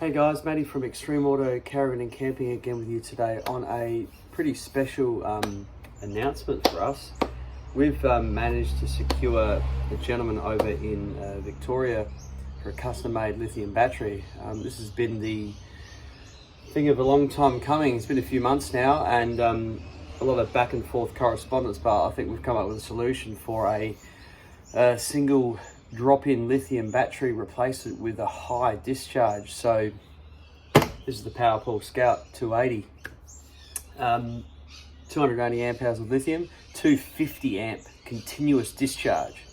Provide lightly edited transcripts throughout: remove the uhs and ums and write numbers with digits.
Hey guys, Matty from Extreme Auto Caravan and Camping again with you today on a pretty special announcement for us. We've managed to secure a gentleman over in Victoria for a custom-made lithium battery. This has been the thing of a long time coming. It's been a few months now, and a lot of back and forth correspondence, but I think we've come up with a solution for a single drop-in lithium battery, replace it with a high discharge. So this is the PowerPaul Scout 280, 280 amp hours of lithium, 250 amp continuous discharge.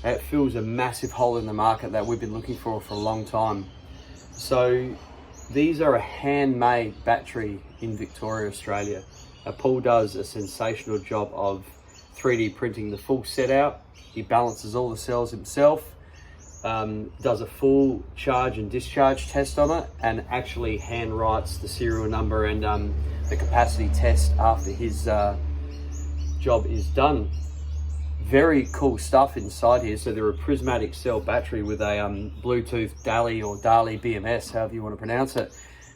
It fills a massive hole in the market that we've been looking for a long time. So these are a handmade battery in Victoria, Australia. Paul does a sensational job of 3D printing the full set out. He balances all the cells himself, does a full charge and discharge test on it, and actually hand writes the serial number and the capacity test after his job is done. Very cool stuff inside here. So they're a prismatic cell battery with a Bluetooth DALI or DALI BMS, however you want to pronounce it.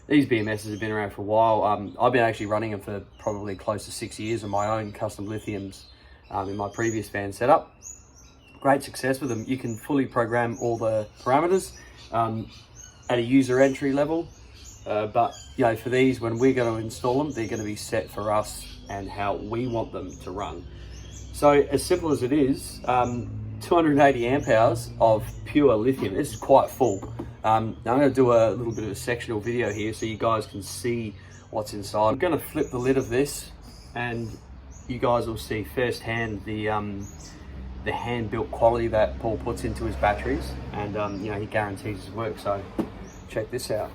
These BMSs have been around for a while. I've been actually running them for probably close to 6 years on my own custom lithiums in my previous van setup. Great success with them. You can fully program all the parameters at a user entry level, but you know, for these, when we're going to install them, they're going to be set for us and how we want them to run. So as simple as it is, 280 amp hours of pure lithium. This is quite full. Now I'm going to do a little bit of a sectional video here so you guys can see what's inside. I'm going to flip the lid of this and you guys will see firsthand the hand-built quality that Paul puts into his batteries, and you know, he guarantees his work. So check this out.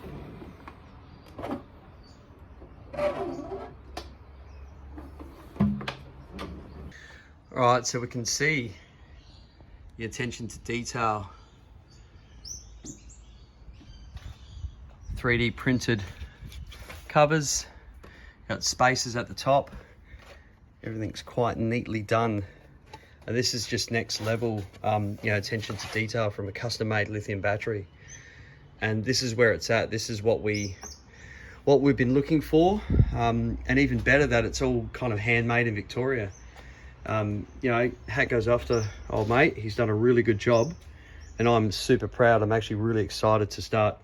All right, so we can see the attention to detail. 3D printed covers, got spaces at the top. Everything's quite neatly done. And this is just next level, you know, attention to detail from a custom-made lithium battery. And this is where it's at. This is what we've been looking for, and even better that it's all kind of handmade in Victoria. You know, hat goes off to old mate. He's done a really good job, and I'm super proud. I'm actually really excited to start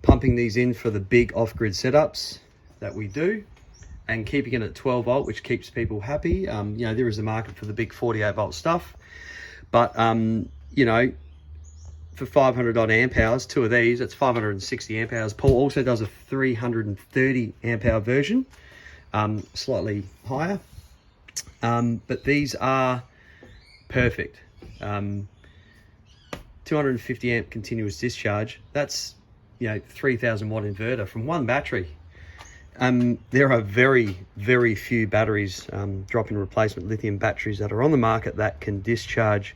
pumping these in for the big off-grid setups that we do, and keeping it at 12 volt, which keeps people happy. You know, there is a market for the big 48 volt stuff, but you know, for 500 odd amp hours, two of these, that's 560 amp hours. Paul also does a 330 amp hour version, slightly higher, but these are perfect. 250 amp continuous discharge. That's, you know, 3000 watt inverter from one battery. There are very, very few batteries, drop-in replacement lithium batteries that are on the market that can discharge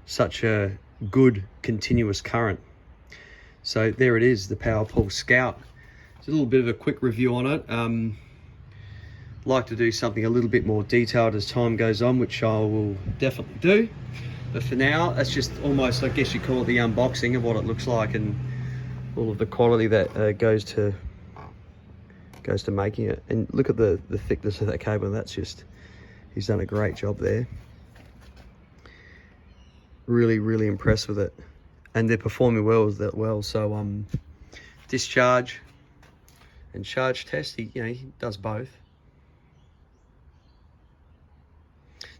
such a good continuous current. So there it is, the PowerPaul Scout. It's a little bit of a quick review on it. Like to do something a little bit more detailed as time goes on, which I will definitely do. But for now, that's just almost, I guess you call it the unboxing of what it looks like and all of the quality that goes to making it. And look at the thickness of that cable. That's just, he's done a great job there. Really, really impressed with it, and they're performing well. So discharge and charge test, he does both.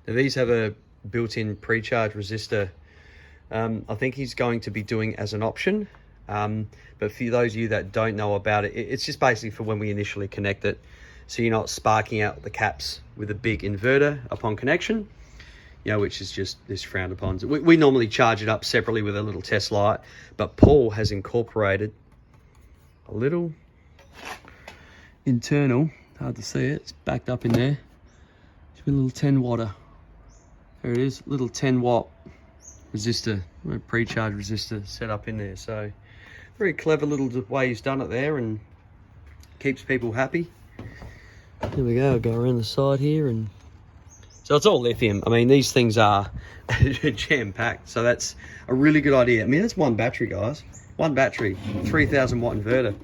Now these have a built-in pre-charge resistor. I think he's going to be doing as an option. But for those of you that don't know about it, it's just basically for when we initially connect it, so you're not sparking out the caps with a big inverter upon connection, you know, which is just this frowned upon. We normally charge it up separately with a little test light, but Paul has incorporated a little internal, hard to see it, it's backed up in there, it's a little 10 watter. There it is, little 10 watt resistor, pre-charge resistor set up in there. So very clever little way he's done it there, and keeps people happy. There we go, I'll go around the side here, and so it's all lithium. I mean, these things are jam-packed, so that's a really good idea. I mean, that's one battery, guys. One battery, 3,000 watt inverter,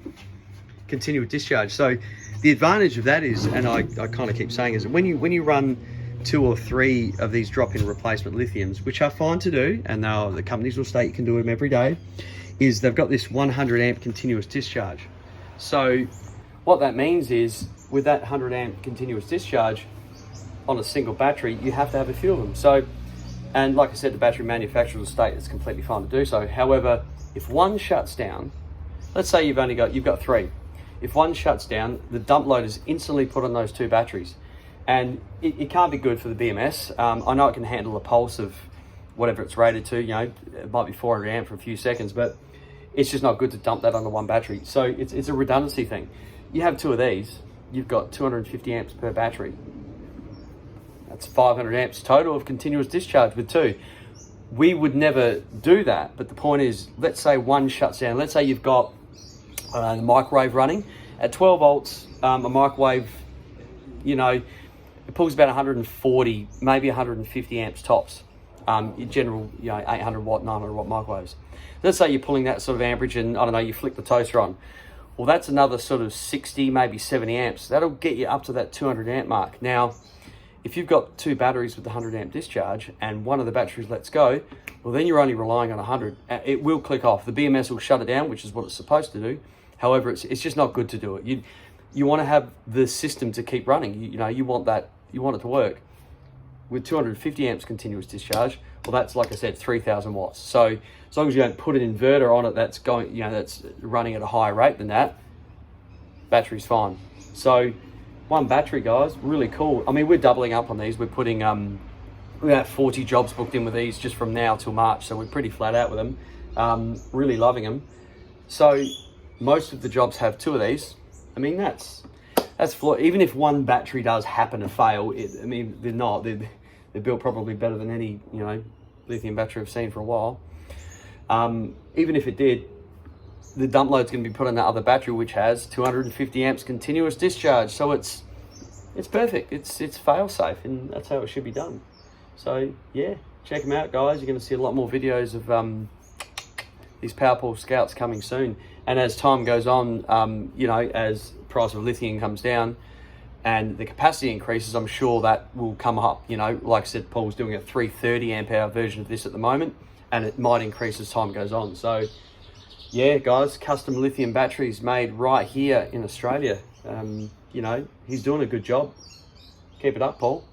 continuous discharge. So the advantage of that is, and I kind of keep saying, is that when you run 2 or 3 of these drop-in replacement lithiums, which are fine to do, and the companies will state you can do them every day, is they've got this 100 amp continuous discharge. So what that means is, with that 100 amp continuous discharge on a single battery, you have to have a few of them. So, and like I said, the battery manufacturer will state it's completely fine to do so. However, if one shuts down, let's say you've got 3. If one shuts down, the dump load is instantly put on those 2 batteries. And it can't be good for the BMS. I know it can handle a pulse of whatever it's rated to, it might be 400 amp for a few seconds, but it's just not good to dump that onto one battery. So it's a redundancy thing. You have 2 of these, you've got 250 amps per battery. That's 500 amps total of continuous discharge with 2. We would never do that, but the point is, let's say one shuts down. Let's say you've got the microwave running at 12 volts. A microwave, it pulls about 140, maybe 150 amps tops. In general, 800 watt, 900 watt microwaves. Let's say you're pulling that sort of amperage, and I don't know, you flick the toaster on. Well, that's another sort of 60, maybe 70 amps. That'll get you up to that 200 amp mark. Now, if you've got 2 batteries with the 100 amp discharge and one of the batteries lets go, well, then you're only relying on 100. It will click off. The BMS will shut it down, which is what it's supposed to do. However, it's just not good to do it. You want to have the system to keep running. You want it to work. With 250 amps continuous discharge, well, that's, like I said, 3,000 watts. So as long as you don't put an inverter on it that's going, that's running at a higher rate than that, battery's fine. So one battery, guys, really cool. I mean, we're doubling up on these. We're putting we have 40 jobs booked in with these just from now till March, so we're pretty flat out with them. Really loving them. So most of the jobs have 2 of these. I mean, that's even if one battery does happen to fail, they're built probably better than any lithium battery I've seen for a while. Even if it did, the dump load's going to be put on that other battery, which has 250 amps continuous discharge. So it's perfect. It's fail safe, and that's how it should be done. So yeah, check them out, guys. You're going to see a lot more videos of these PowerPaul Scouts coming soon. And as time goes on, as price of lithium comes down and the capacity increases, I'm sure that will come up. Like I said, Paul's doing a 330 amp hour version of this at the moment, and it might increase as time goes on. So yeah, guys, custom lithium batteries made right here in Australia. He's doing a good job. Keep it up, Paul.